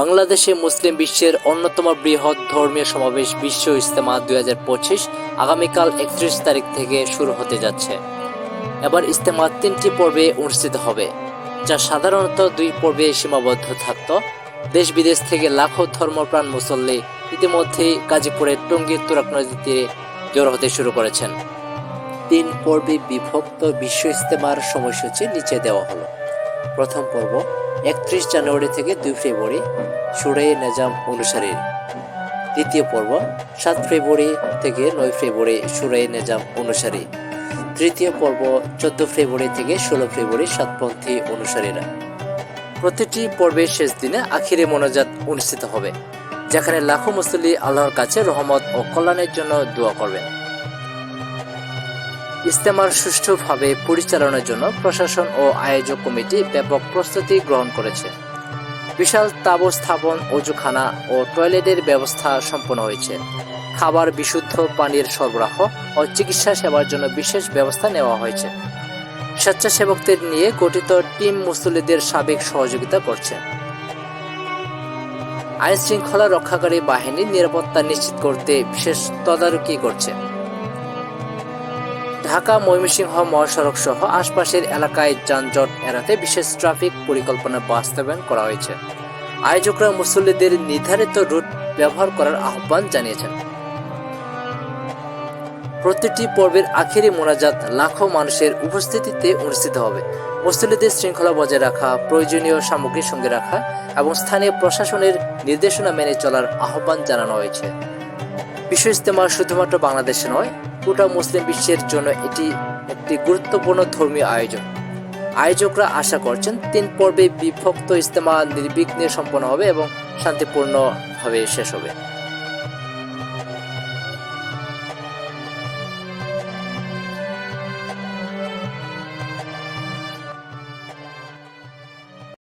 বাংলাদেশে মুসলিম বিশ্বের অন্যতম বৃহৎ ধর্মীয় সমাবেশ বিশ্ব ইজতেমা 2025 আগামীকাল 31 তারিখ থেকে শুরু হতে যাচ্ছে। এবার ইজতেমা 3টি পর্বে অনুষ্ঠিত হবে, যা সাধারণত 2 পর্বে সীমাবদ্ধ থাকত। দেশ বিদেশ থেকে লাখো ধর্মপ্রাণ মুসল্লি ইতিমধ্যেই গাজীপুরের টঙ্গীর তুরাগ নদীতে জড়ো হতে শুরু করেছেন। 3 পর্বে বিভক্ত বিশ্ব ইজতেমার সময়সূচি নিচে দেওয়া হলো। প্রথম পর্ব 31 জানুয়ারি থেকে 2 ফেব্রুয়ারি সুরায়ে নেজাম অনুসারী। দ্বিতীয় পর্ব 7 ফেব্রুয়ারি থেকে 9 ফেব্রুয়ারি সুরায়ে নেজাম অনুসারী। তৃতীয় পর্ব 14 ফেব্রুয়ারি থেকে 16 ফেব্রুয়ারি সাতপন্থী অনুসারীরা। প্রতিটি পর্বের শেষ দিনে আখিরে মোনাজাত অনুষ্ঠিত হবে, যেখানে লাখো মুসল্লি আল্লাহর কাছে রহমত ও কল্যাণের জন্য দোয়া করবেন। ইজতেমার সুষ্ঠুভাবে পরিচালনার জন্য প্রশাসন ও আয়োজক কমিটি ব্যাপক প্রস্তুতি গ্রহণ করেছে। বিশাল তাঁবু স্থাপন, অজুখানা ও টয়লেটের ব্যবস্থা সম্পন্ন হয়েছে। খাবার, বিশুদ্ধ পানির সরবরাহ ও চিকিৎসা সেবার জন্য বিশেষ ব্যবস্থা নেওয়া হয়েছে। স্বেচ্ছাসেবকদের নিয়ে গঠিত টিম মুসল্লিদের সার্বিক সহযোগিতা করছে। আইন শৃঙ্খলা রক্ষাকারী বাহিনীর নিরাপত্তা নিশ্চিত করতে বিশেষ তদারকি করছে। ঢাকা ময়মনসিংহ মহাসড়ক সহ আশপাশের এলাকায় যানজট এড়াতে বিশেষ ট্রাফিক পরিকল্পনা বাস্তবায়ন করা হয়েছে। আয়োজকরা মুসল্লিদের নির্ধারিত রুট ব্যবহার করার আহ্বান জানিয়েছেন। প্রতিটি পর্বের আখেরি মোনাজাত লাখো মানুষের উপস্থিতিতে অনুষ্ঠিত হবে। মুসল্লিদের শৃঙ্খলা বজায় রাখা, প্রয়োজনীয় সামগ্রী সঙ্গে রাখা এবং স্থানীয় প্রশাসনের নির্দেশনা মেনে চলার আহ্বান জানানো হয়েছে। বিশ্ব ইজতেমা শুধুমাত্র বাংলাদেশে নয়, গোটা মুসলিম বিশ্বের জন্য এটি একটি গুরুত্বপূর্ণ ধর্মীয় আয়োজন। আয়োজকরা আশা করছেন 3 পর্বে বিভক্ত ইজতেমা নির্বিঘ্নে সম্পন্ন হবে এবং শান্তিপূর্ণভাবে শেষ হবে।